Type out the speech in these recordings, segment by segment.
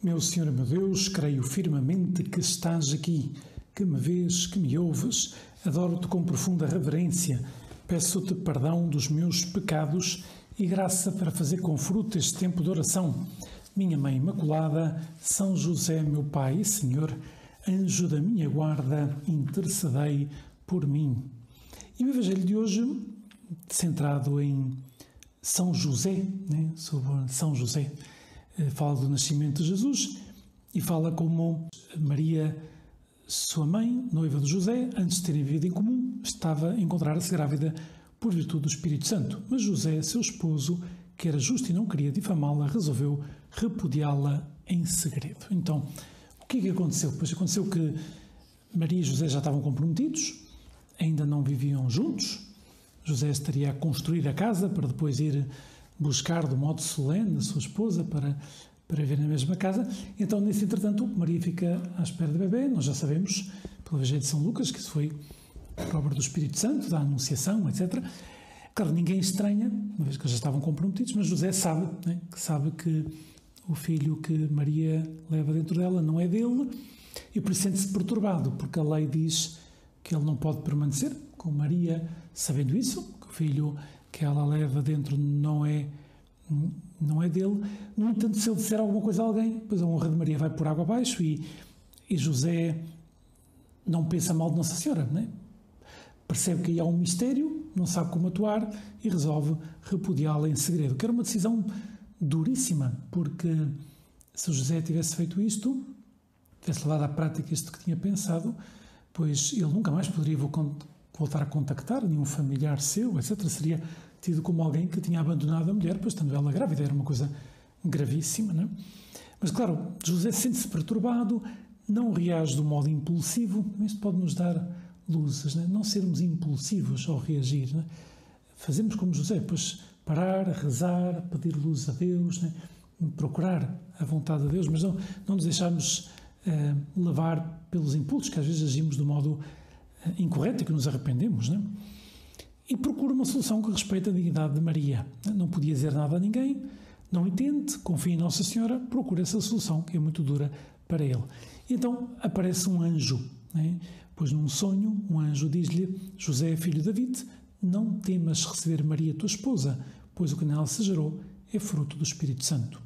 Meu Senhor, meu Deus, creio firmemente que estás aqui, que me vês, que me ouves. Adoro-te com profunda reverência. Peço-te perdão dos meus pecados e graça para fazer com fruto este tempo de oração. Minha Mãe Imaculada, São José, meu Pai e Senhor, anjo da minha guarda, intercedei por mim. E o Evangelho de hoje, centrado em São José, sobre São José, fala do nascimento de Jesus e fala como Maria, sua mãe, noiva de José, antes de terem vivido em comum, estava a encontrar-se grávida por virtude do Espírito Santo. Mas José, seu esposo, que era justo e não queria difamá-la, resolveu repudiá-la em segredo. Então, o que é que aconteceu? Pois aconteceu que Maria e José já estavam comprometidos, ainda não viviam juntos. José estaria a construir a casa para depois ir buscar do modo solene a sua esposa para viver na mesma casa. Então, nesse entretanto, Maria fica à espera do bebê. Nós já sabemos, pelo Evangelho de São Lucas, que isso foi por obra do Espírito Santo, da Anunciação, etc. Claro, ninguém estranha, uma vez que já estavam comprometidos, mas José sabe que o filho que Maria leva dentro dela não é dele, e por isso sente-se perturbado, porque a lei diz que ele não pode permanecer com Maria, sabendo isso, que o filho que ela leva dentro não é dele. No entanto, se ele disser alguma coisa a alguém, pois a honra de Maria vai por água abaixo, e José não pensa mal de Nossa Senhora, percebe que aí há um mistério, não sabe como atuar e resolve repudiá-la em segredo, que era uma decisão duríssima, porque se José tivesse feito isto, tivesse levado à prática isto que tinha pensado, pois ele nunca mais poderia voltar a contactar nenhum familiar seu, etc. Seria tido como alguém que tinha abandonado a mulher, pois estando ela grávida, era uma coisa gravíssima, Mas claro, José sente-se perturbado, não reage de um modo impulsivo. Isto pode nos dar luzes, não sermos impulsivos ao reagir, Fazemos como José, pois parar, rezar, pedir luz a Deus, procurar a vontade de Deus, mas não nos deixarmos levar pelos impulsos, que às vezes agimos de um modo incorreto e que nos arrependemos, E procura uma solução que respeite a dignidade de Maria. Não podia dizer nada a ninguém, não entende, confia em Nossa Senhora, procura essa solução, que é muito dura para ele. E então aparece um anjo, Pois num sonho, um anjo diz-lhe: José, filho de David, não temas receber Maria, tua esposa, pois o que nela se gerou é fruto do Espírito Santo.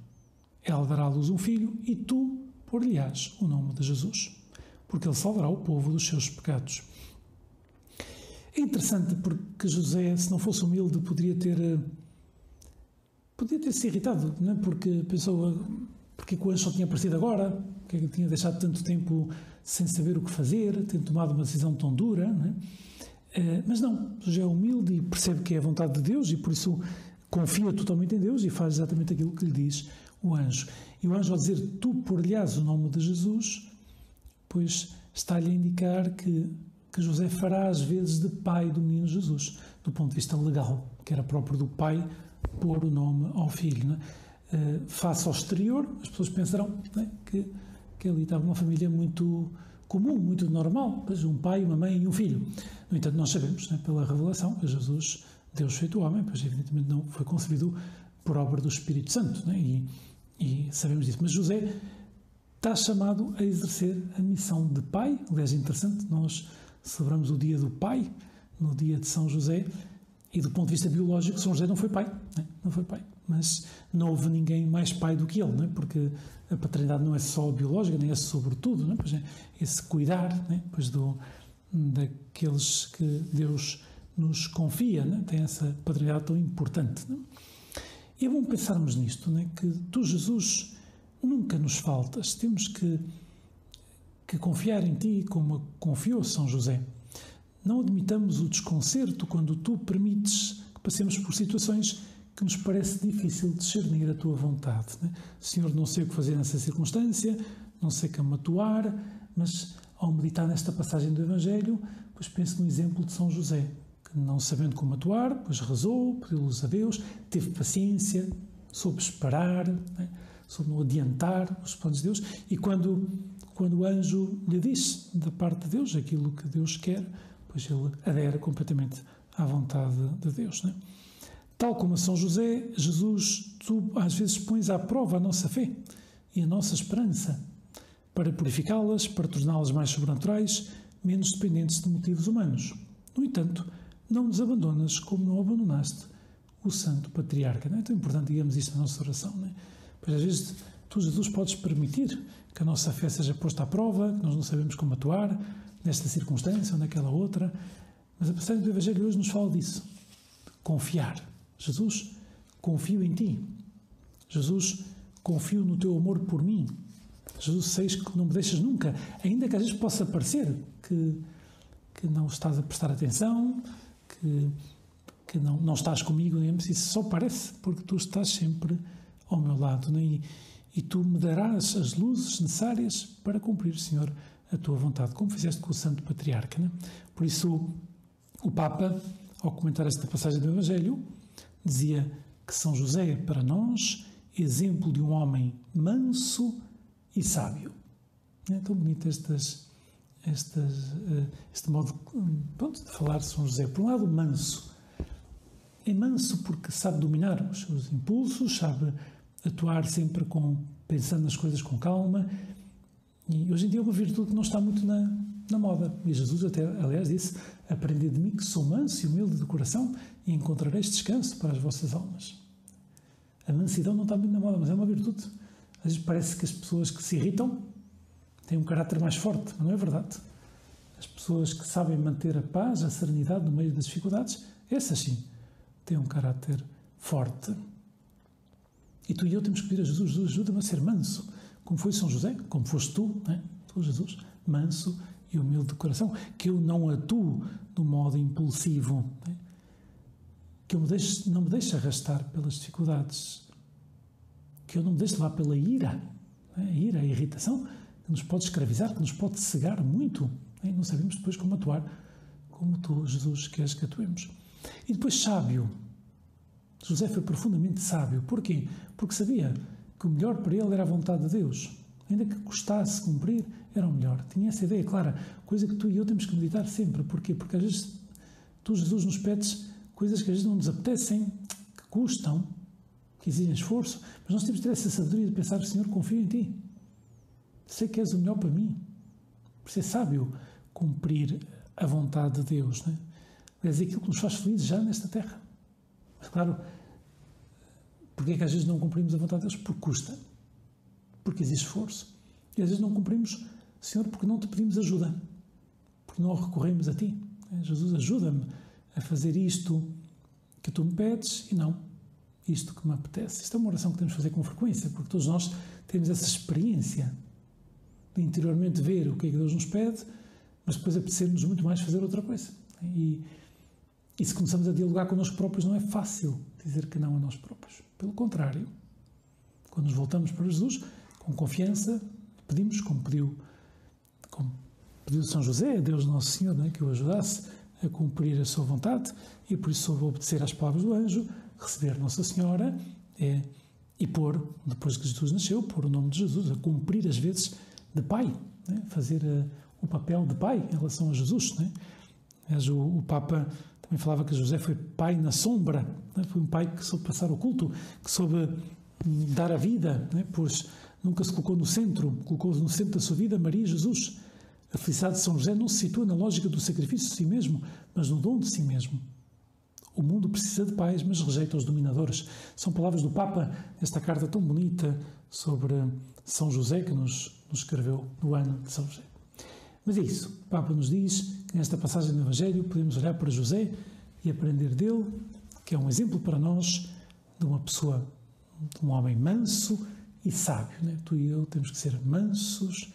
Ela dará à luz um filho e tu pôr-lhe-ás o nome de Jesus, porque ele salvará o povo dos seus pecados. É interessante porque José, se não fosse humilde, poderia ter se irritado, porque pensou: porque o anjo só tinha aparecido agora, porque é que tinha deixado tanto tempo sem saber o que fazer, tendo tomado uma decisão tão dura, Mas não, José é humilde e percebe que é a vontade de Deus e por isso confia totalmente em Deus e faz exatamente aquilo que lhe diz o anjo. E o anjo, ao dizer tu por-lhe-ás o nome de Jesus, pois está-lhe a indicar que José fará às vezes de pai do menino Jesus, do ponto de vista legal, que era próprio do pai pôr o nome ao filho, Face ao exterior, as pessoas pensarão que ali estava uma família muito comum, muito normal, pois um pai, uma mãe e um filho. No entanto, nós sabemos, pela revelação, que Jesus, Deus feito homem, pois evidentemente não foi concebido por obra do Espírito Santo, e sabemos disso. Mas José está chamado a exercer a missão de pai. Aliás, é interessante, nós celebramos o dia do pai, no dia de São José, e do ponto de vista biológico, São José não foi pai, não foi pai, mas não houve ninguém mais pai do que ele, porque a paternidade não é só biológica, nem é sobretudo, pois é esse cuidar, pois daqueles que Deus nos confia, tem essa paternidade tão importante. E é bom pensarmos nisto, que tu, Jesus, nunca nos faltas, temos que confiar em ti como confiou São José. Não admitamos o desconcerto quando tu permites que passemos por situações que nos parece difícil discernir a tua vontade. Senhor, não sei o que fazer nessa circunstância, não sei como atuar, mas ao meditar nesta passagem do Evangelho, pois penso no exemplo de São José, que não sabendo como atuar, pois rezou, pediu luz a Deus, teve paciência, soube esperar, soube não adiantar os planos de Deus, e quando o anjo lhe diz da parte de Deus aquilo que Deus quer, pois ele adere completamente à vontade de Deus. Tal como a São José, Jesus, tu às vezes pões à prova a nossa fé e a nossa esperança, para purificá-las, para torná-las mais sobrenaturais, menos dependentes de motivos humanos. No entanto, não nos abandonas como não abandonaste o Santo Patriarca. Não é tão importante, digamos, isto na nossa oração, não é? Pois às vezes tu, Jesus, podes permitir que a nossa fé seja posta à prova, que nós não sabemos como atuar nesta circunstância ou naquela outra, mas a passagem do Evangelho hoje nos fala disso. Confiar. Jesus, confio em ti. Jesus, confio no teu amor por mim. Jesus, sei que não me deixas nunca, ainda que às vezes possa parecer que não estás a prestar atenção, que não estás comigo, digamos, isso só parece porque tu estás sempre ao meu lado, não é? E tu me darás as luzes necessárias para cumprir, Senhor, a tua vontade, como fizeste com o Santo Patriarca, não é? Por isso, o Papa, ao comentar esta passagem do Evangelho, dizia que São José é para nós exemplo de um homem manso e sábio. É tão bonito este modo de falar de São José. Por um lado, manso. É manso porque sabe dominar os seus impulsos, sabe atuar sempre pensando nas coisas com calma. E hoje em dia é uma virtude que não está muito na moda. E Jesus até, aliás, disse: aprendei de mim que sou manso e humilde de coração e encontrareis descanso para as vossas almas. A mansidão não está muito na moda, mas é uma virtude. Às vezes parece que as pessoas que se irritam têm um caráter mais forte, mas não é verdade. As pessoas que sabem manter a paz, a serenidade no meio das dificuldades, essas sim têm um caráter forte. E tu e eu temos que pedir a Jesus: Jesus, ajuda-me a ser manso, como foi São José, como foste tu, não é? Tu, Jesus, manso e humilde de coração, que eu não atuo de um modo impulsivo, não é? Que eu não me deixe arrastar pelas dificuldades, que eu não me deixe levar pela ira, não é? A ira, a irritação, que nos pode escravizar, que nos pode cegar muito, não é? Não sabemos depois como atuar, como tu, Jesus, queres que atuemos. E depois sábio. José foi profundamente sábio. Porquê? Porque sabia que o melhor para ele era a vontade de Deus. Ainda que custasse cumprir, era o melhor. Tinha essa ideia clara, coisa que tu e eu temos que meditar sempre. Porquê? Porque às vezes tu, Jesus, nos pedes coisas que às vezes não nos apetecem, que custam, que exigem esforço, mas nós temos de ter essa sabedoria de pensar: Senhor, confio em ti. Sei que és o melhor para mim. Por ser sábio, cumprir a vontade de Deus, não é? É aquilo que nos faz felizes já nesta terra. Mas claro, porque é que às vezes não cumprimos a vontade de Deus? Porque custa. Porque exige esforço. E às vezes não cumprimos, Senhor, porque não te pedimos ajuda. Porque não recorremos a ti. Jesus, ajuda-me a fazer isto que tu me pedes e não isto que me apetece. Isto é uma oração que temos de fazer com frequência, porque todos nós temos essa experiência de interiormente ver o que é que Deus nos pede, mas depois apetecer-nos muito mais fazer outra coisa. E se começamos a dialogar connosco próprios, não é fácil dizer que não a nós próprios. Pelo contrário, quando nos voltamos para Jesus, com confiança, pedimos, como pediu São José, a Deus Nosso Senhor, não é? Que o ajudasse a cumprir a sua vontade, e por isso soube obedecer às palavras do anjo, receber Nossa Senhora e pôr, depois que Jesus nasceu, pôr o nome de Jesus, a cumprir as vezes de pai, não é? Fazer o papel de pai em relação a Jesus, não é? O Papa também falava que José foi pai na sombra, não é? Foi um pai que soube passar o culto, que soube dar a vida, não é? Pois nunca se colocou no centro, colocou-se no centro da sua vida Maria e Jesus. A felicidade de São José não se situa na lógica do sacrifício de si mesmo, mas no dom de si mesmo. O mundo precisa de pais, mas rejeita os dominadores. São palavras do Papa nesta carta tão bonita sobre São José, que nos escreveu no ano de São José. Mas é isso. O Papa nos diz que nesta passagem do Evangelho podemos olhar para José e aprender dele, que é um exemplo para nós de uma pessoa, de um homem manso e sábio, né? Tu e eu temos que ser mansos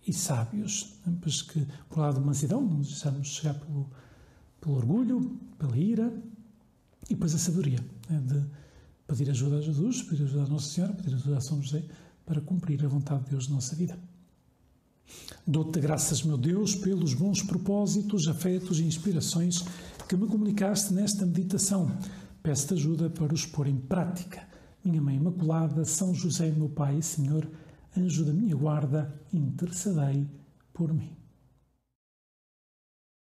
e sábios, né? Pois que, por lado de mansidão, não nos deixamos chegar pelo orgulho, pela ira, e depois a sabedoria, né? De pedir ajuda a Jesus, pedir ajuda a Nossa Senhora, pedir ajuda a São José para cumprir a vontade de Deus na nossa vida. Dou-te graças, meu Deus, pelos bons propósitos, afetos e inspirações que me comunicaste nesta meditação. Peço-te ajuda para os pôr em prática. Minha Mãe Imaculada, São José, meu Pai e Senhor, anjo da minha guarda, intercedei por mim.